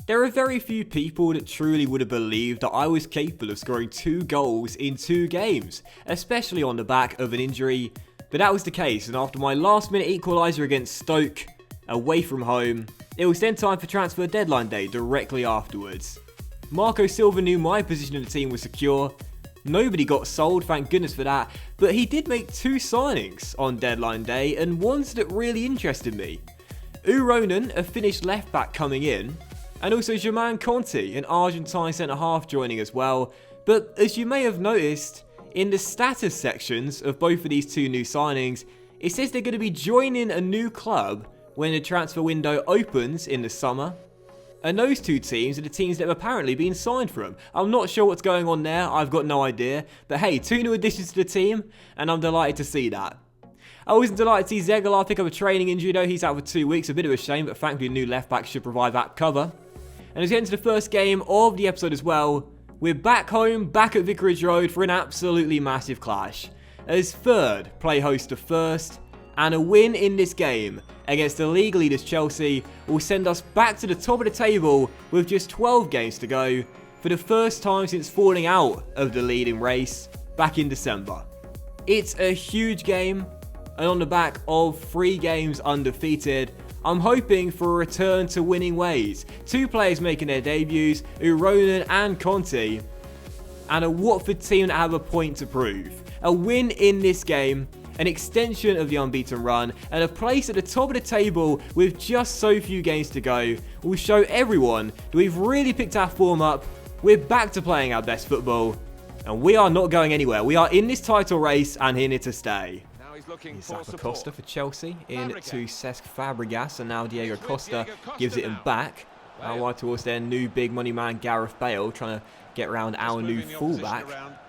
There are very few people that truly would have believed that I was capable of scoring 2 goals in 2 games, especially on the back of an injury, but that was the case, and after my last minute equaliser against Stoke, away from home, it was then time for transfer deadline day directly afterwards. Marco Silva knew my position in the team was secure. Nobody got sold, thank goodness for that, but he did make 2 signings on deadline day, and ones that really interested me. Ronan, a Finnish left back coming in, and also Germain Conti, an Argentine centre-half joining as well. But as you may have noticed, in the status sections of both of these 2 new signings, it says they're going to be joining a new club when the transfer window opens in the summer. And those 2 teams are the teams that have apparently been signed from. I'm not sure what's going on there, I've got no idea. But hey, 2 new additions to the team, and I'm delighted to see that. I wasn't delighted to see Zegalar pick up a training injury though. He's out for 2 weeks, a bit of a shame, but thankfully a new left back should provide that cover. And as we get into the first game of the episode as well, we're back home, back at Vicarage Road for an absolutely massive clash. As Third play host to First, and a win in this game against the league leaders Chelsea will send us back to the top of the table with just 12 games to go for the first time since falling out of the leading race back in December. It's a huge game, and on the back of 3 games undefeated, I'm hoping for a return to winning ways. 2 players making their debuts, Ronan and Conti, and a Watford team that have a point to prove. A win in this game, an extension of the unbeaten run, and a place at the top of the table with just so few games to go will show everyone that we've really picked our form up, we're back to playing our best football, and we are not going anywhere. We are in this title race and in it to stay. It's Costa for Chelsea into Cesc Fabregas, and now Diego Costa gives it him back. Out wide towards their new big money man Gareth Bale, trying to get around our new fullback,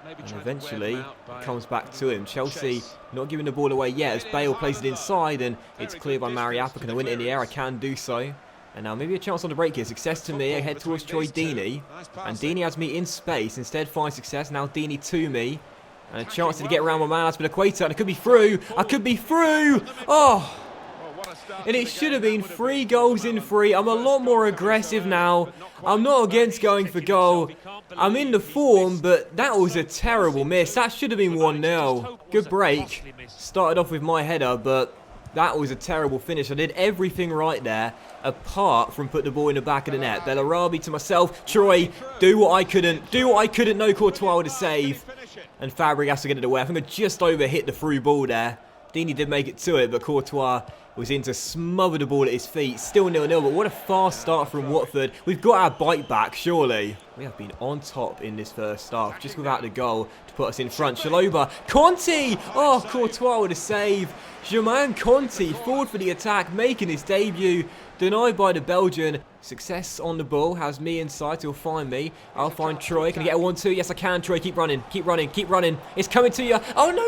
and eventually it comes back to him. Chelsea not giving the ball away yet as Bale plays it inside, and it's cleared by Mariappa. Can I win it in the air? I can do so. And now maybe a chance on the break here. Success to me. I head towards Troy Deeney, and Deeney has me in space. Instead finds success. Now Deeney to me. And a chance to get around my man, Aspilicueta, and it could be through. I could be through. Oh! And it should have been 3 goals in 3. I'm a lot more aggressive now. I'm not against going for goal. I'm in the form, but that was a terrible miss. That should have been 1-0. Good break. Started off with my header, but that was a terrible finish. I did everything right there, apart from put the ball in the back of the net. Bellarabi to myself. Troy, do what I couldn't. Do what I couldn't. No Courtois with a save. And Fabregas to get it away. I think I just over hit the through ball there. Deeney did make it to it, but Courtois was in to smother the ball at his feet. Still 0-0, but what a fast start from Watford. We've got our bite back, surely. We have been on top in this first half, just without the goal to put us in front. Chalobah, Conti! Oh, Courtois with a save. Germain Conti forward for the attack, making his debut. Denied by the Belgian. Success on the ball has me inside. He'll find me. I'll find Troy. Can I get a 1-2? Yes, I can. Troy, keep running. Keep running. Keep running. It's coming to you. Oh, no.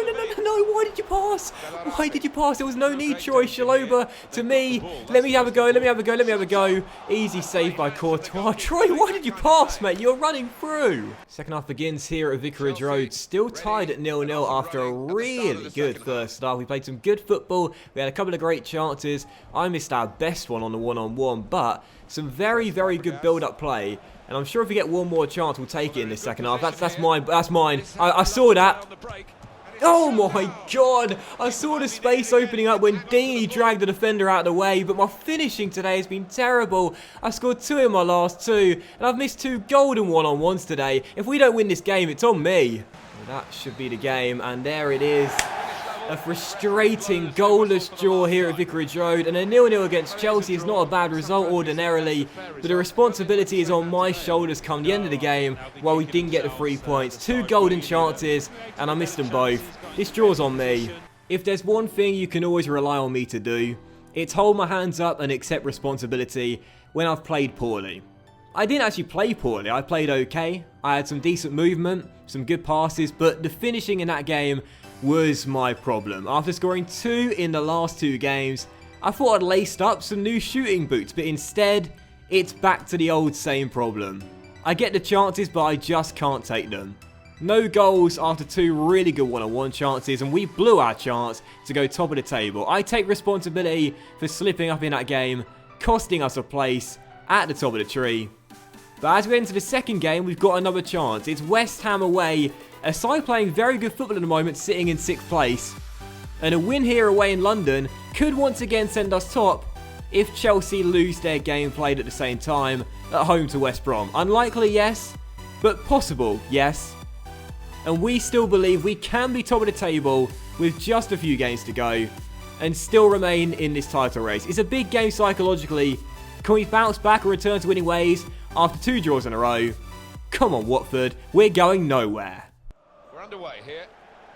Why did you pass? Why did you pass? There was no need, Troy. Chalobah to me. Let me have a go. Easy save by Courtois. Troy, why did you pass, mate? You're running through. Second half begins here at Vicarage Road. Still tied at 0-0 after a really good first half. We played some good football. We had a couple of great chances. I missed our best one on the one-on-one, but some very, very good build-up play. And I'm sure if we get one more chance, we'll take it in this second half. That's mine. I saw that. Oh my god! I saw the space opening up when Deeney dragged the defender out of the way, but my finishing today has been terrible. I scored 2 in my last 2, and I've missed 2 golden one-on-ones today. If we don't win this game, it's on me. Well, that should be the game, and there it is. A frustrating goalless draw here at Vicarage Road, and a 0-0 against Chelsea is not a bad result ordinarily, but the responsibility is on my shoulders come the end of the game while we didn't get the 3 points. 2 golden chances, and I missed them both. This draw's on me. If there's one thing you can always rely on me to do, it's hold my hands up and accept responsibility when I've played poorly. I didn't actually play poorly, I played okay. I had some decent movement, some good passes, but the finishing in that game was my problem. After scoring 2 in the last 2 games, I thought I'd laced up some new shooting boots, but instead, it's back to the old same problem. I get the chances, but I just can't take them. No goals after 2 really good one-on-one chances, and we blew our chance to go top of the table. I take responsibility for slipping up in that game, costing us a place, at the top of the tree. But as we enter the second game, we've got another chance. It's West Ham away, a side playing very good football at the moment, sitting in 6th place. And a win here away in London could once again send us top if Chelsea lose their game played at the same time at home to West Brom. Unlikely, yes, but possible, yes. And we still believe we can be top of the table with just a few games to go and still remain in this title race. It's a big game psychologically. Can we bounce back and return to winning ways after 2 draws in a row? Come on, Watford, we're going nowhere. We're underway here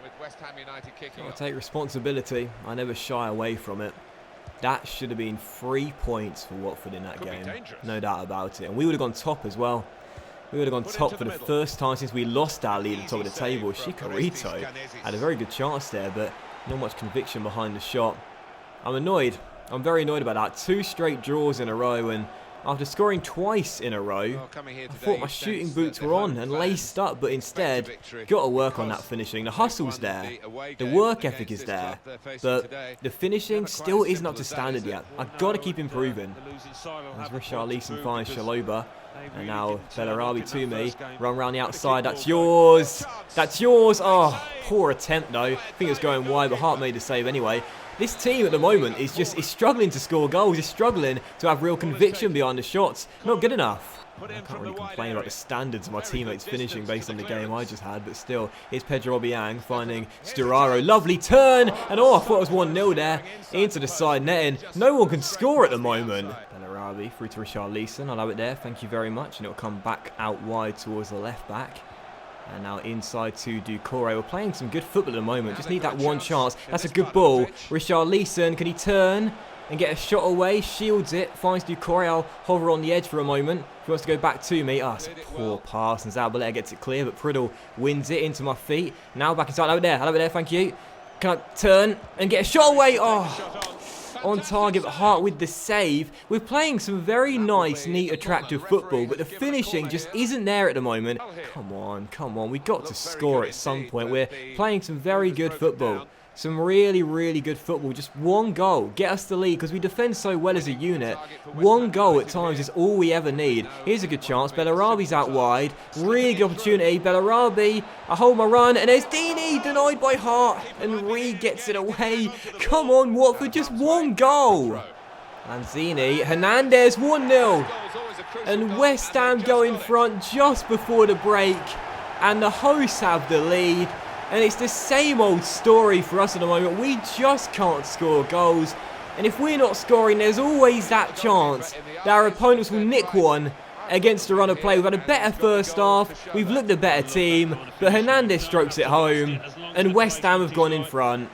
with West Ham United kicking off. I take responsibility. I never shy away from it. That should have been 3 points for Watford in that game. No doubt about it. And we would have gone top as well. We would have gone top for the first time since we lost our lead at the top of the table. Chicharito had a very good chance there, but not much conviction behind the shot. I'm annoyed. I'm very annoyed about that. 2 straight draws in a row, and after scoring twice in a row, I thought my shooting boots were on and laced up, but instead, got to work on that finishing. The hustle's there, the work ethic is there, but the finishing still isn't up to standard yet. I've got to keep improving. As Richarlison finds Shaloba, and now Bellarabi to me, run around the outside, that's yours, that's yours. Oh, poor attempt though. I think it was going wide, but Hart made the save anyway. This team at the moment is struggling to score goals. It's struggling to have real conviction behind the shots. Not good enough. I can't really complain about the standards of my teammates finishing based on the game I just had, but still, it's Pedro Obiang finding Sturaro. Lovely turn, and oh, I thought it was 1-0 there. Into the side netting. No one can score at the moment. Bellarabi through to Richarlison. I'll have it there, thank you very much. And it'll come back out wide towards the left back. And now inside to Doucouré. We're playing some good football at the moment. Just need that one chance. That's a good ball. Richarlison, can he turn and get a shot away? Shields it. Finds Doucouré. I'll hover on the edge for a moment. If he wants to go back to me. Ah, it's a poor pass. And Zabaleta gets it clear, but Priddle wins it into my feet. Now back inside. I'll have it there. I'll have it there. Thank you. Can I turn and get a shot away? Oh, on target, but Hart with the save. We're playing some very nice, neat, attractive football, but the finishing just isn't there at the moment. Come on, come on. We've got to score at some point. We're playing some very good football. Some really, really good football. Just one goal. Get us the lead because we defend so well as a unit. One goal at times is all we ever need. Here's a good chance. Bellarabi's out wide. Really good opportunity. Bellarabi. I hold my run. And there's Deeney. Denied by Hart. And Reed gets it away. Come on, Watford. Just one goal. Lanzini. Hernandez. 1-0. And West Ham go in front just before the break. And the hosts have the lead. And it's the same old story for us at the moment. We just can't score goals. And if we're not scoring, there's always that chance that our opponents will nick one against the run of play. We've had a better first half. We've looked a better team. But Hernandez strokes it home. And West Ham have gone in front.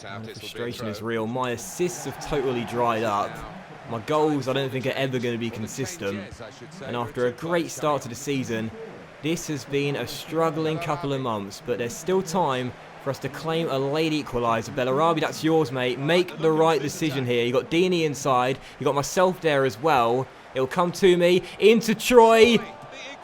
And the frustration is real. My assists have totally dried up. My goals I don't think are ever going to be consistent. And after a great start to the season, this has been a struggling couple of months, but there's still time for us to claim a late equaliser. Bellarabi, that's yours, mate. Make the right decision here. You got Deeney inside. You got myself there as well. It'll come to me. Into Troy.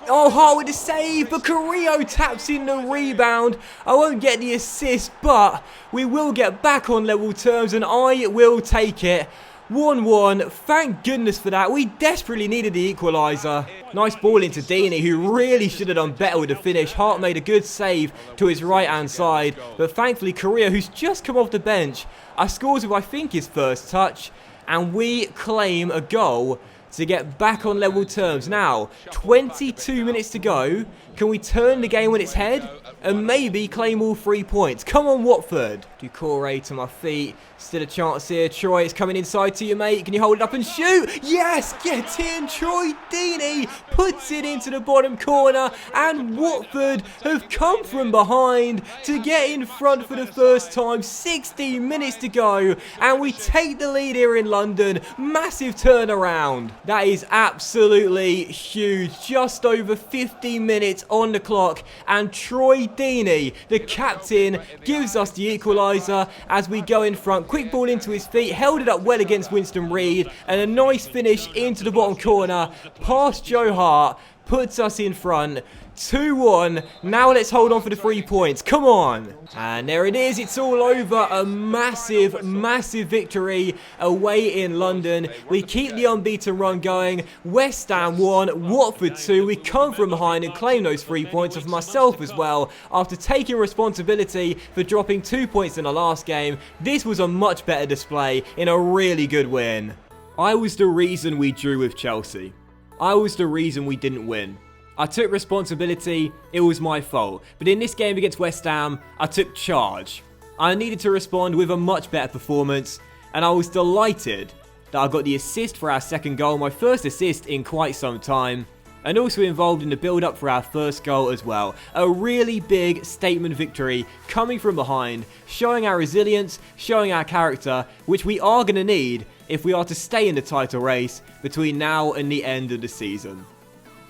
Oh, Hart with the save, but Carrillo taps in the rebound. I won't get the assist, but we will get back on level terms, and I will take it. 1-1, thank goodness for that. We desperately needed the equaliser. Nice ball into Deeney, who really should have done better with the finish. Hart made a good save to his right-hand side, but thankfully Correa, who's just come off the bench, scores with I think his first touch, and we claim a goal to get back on level terms. Now, 22 minutes to go. Can we turn the game on its head and maybe claim all 3 points? Come on, Watford. Doucouré to my feet. Still a chance here. Troy, it's coming inside to you, mate. Can you hold it up and shoot? Yes, get in. Troy Deeney puts it into the bottom corner. And Watford have come from behind to get in front for the first time. 16 minutes to go. And we take the lead here in London. Massive turnaround. That is absolutely huge. Just over 50 minutes on the clock, and Troy Deeney, the captain, gives us the equaliser as we go in front. Quick ball into his feet, held it up well against Winston Reid, and a nice finish into the bottom corner past Joe Hart puts us in front. 2-1. Now let's hold on for the 3 points. Come on. And there it is. It's all over. A massive, massive victory away in London. We keep the unbeaten run going. West Ham 1, Watford 2. We come from behind and claim those 3 points of myself as well. After taking responsibility for dropping 2 points in the last game, this was a much better display in a really good win. I was the reason we drew with Chelsea. I was the reason we didn't win. I took responsibility, it was my fault. But in this game against West Ham, I took charge. I needed to respond with a much better performance, and I was delighted that I got the assist for our second goal, my first assist in quite some time, and also involved in the build-up for our first goal as well. A really big statement victory coming from behind, showing our resilience, showing our character, which we are going to need if we are to stay in the title race between now and the end of the season.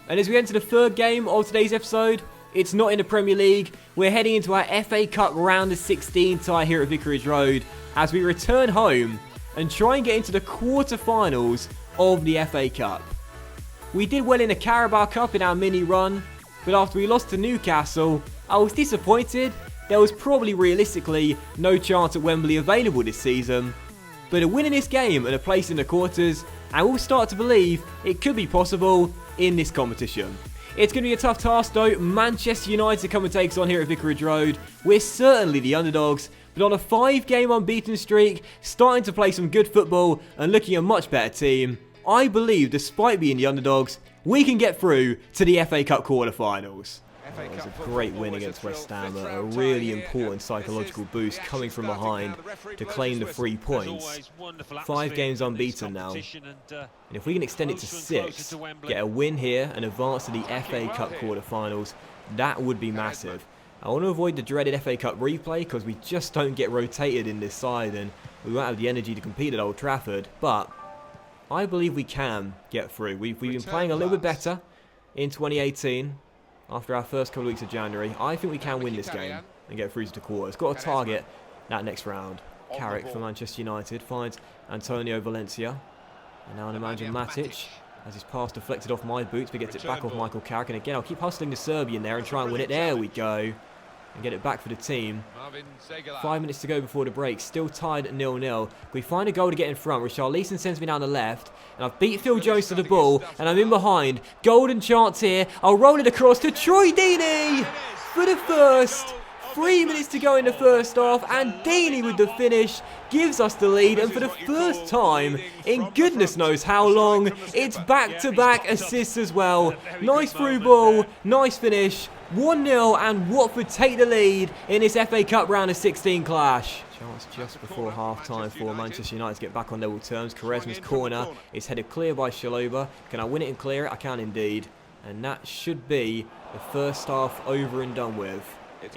And as we enter the third game of today's episode, it's not in the Premier League. We're heading into our FA Cup round of 16 tie here at Vicarage Road as we return home and try and get into the quarter-finals of the FA Cup. We did well in the Carabao Cup in our mini run, but after we lost to Newcastle, I was disappointed. There was probably realistically no chance at Wembley available this season. But a win in this game and a place in the quarters, and we'll start to believe it could be possible in this competition. It's going to be a tough task though. Manchester United come and take us on here at Vicarage Road. We're certainly the underdogs, but on a 5-game unbeaten streak, starting to play some good football and looking a much better team, I believe despite being the underdogs, we can get through to the FA Cup quarter-finals. It was a great win against West Ham, a really important psychological boost coming from behind to claim the 3 points. 5 games unbeaten now, and if we can extend it to 6, get a win here and advance to the FA Cup quarter-finals, that would be massive. I want to avoid the dreaded FA Cup replay because we just don't get rotated in this side and we won't have the energy to compete at Old Trafford, but I believe we can get through. We've been playing a little bit better in 2018. After our first couple of weeks of January, I think we can win this game and get through to the quarters. Got to target that next round. Carrick for Manchester United finds Antonio Valencia. And now Nemanja Matic as his pass deflected off my boots, but gets it back off Michael Carrick. And again, I'll keep hustling the Serbian there and try and win it. There we go. And get it back for the team. 5 minutes to go before the break. Still tied at 0-0. We find a goal to get in front. Richarlison sends me down the left. And I've beat Phil Jones to the ball. And I'm in behind. Golden chance here. I'll roll it across to Troy Deeney for the first. 3 minutes to go in the first half. And Deeney with the finish gives us the lead. And for the first time in goodness knows how long, it's back-to-back assists as well. Nice through ball. Nice finish. 1-0 and Watford take the lead in this FA Cup round of 16 clash. Chance just before half-time for Manchester United to get back on level terms. Quaresma's corner is headed clear by Shalova. Can I win it and clear it? I can indeed. And that should be the first half over and done with.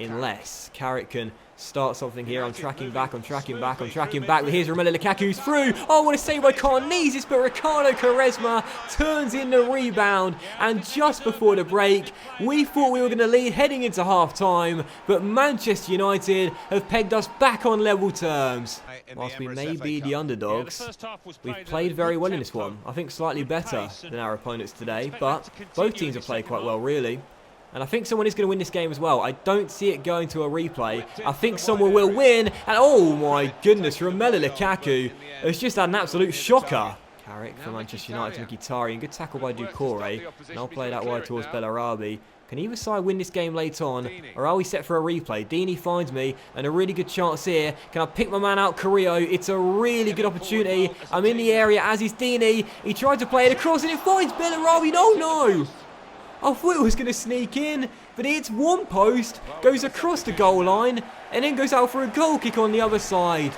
Unless Carrick can start something here. I'm tracking back. But here's Romelu Lukaku's through. Oh, what a save by Carnesis, but Ricardo Quaresma turns in the rebound. And just before the break, we thought we were going to lead heading into half-time, but Manchester United have pegged us back on level terms. Whilst we may be the underdogs, we've played very well in this one. I think slightly better than our opponents today, but both teams have played quite well, really. And I think someone is going to win this game as well. I don't see it going to a replay. I think someone will win. And oh my goodness, Romelu Lukaku has just had an absolute shocker. Carrick for Manchester United, Mkhitaryan. Good tackle by Doucouré. And I'll play that wide towards Bellarabi. Can either side win this game late on, or are we set for a replay? Deeney finds me, and a really good chance here. Can I pick my man out, Carrillo? It's a really good opportunity. I'm in the area, as is Deeney. He tried to play it across, and it finds Bellarabi. No! I thought it was going to sneak in, but it's one post, goes across the goal line, and then goes out for a goal kick on the other side.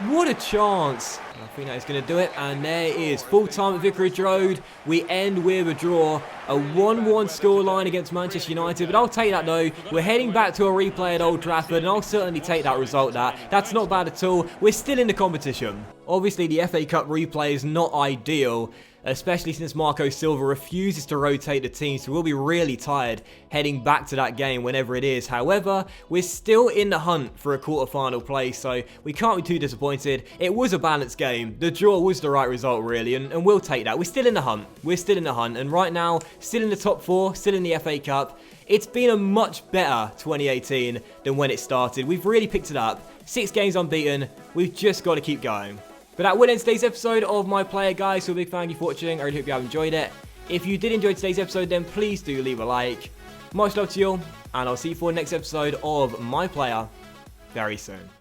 What a chance. I think that is going to do it, and there it is. Full time at Vicarage Road. We end with a draw. A 1-1 scoreline against Manchester United, but I'll take that though. We're heading back to a replay at Old Trafford, and I'll certainly take that result. That's not bad at all. We're still in the competition. Obviously, the FA Cup replay is not ideal, especially since Marco Silva refuses to rotate the team, so we'll be really tired heading back to that game whenever it is. However, we're still in the hunt for a quarter-final place, so we can't be too disappointed. It was a balanced game. The draw was the right result, really, and we'll take that. We're still in the hunt. We're still in the hunt, and right now, still in the top 4, still in the FA Cup. It's been a much better 2018 than when it started. We've really picked it up. 6 games unbeaten. We've just got to keep going. But that will end today's episode of My Player, guys. So a big thank you for watching. I really hope you have enjoyed it. If you did enjoy today's episode, then please do leave a like. Much love to you all, and I'll see you for the next episode of My Player very soon.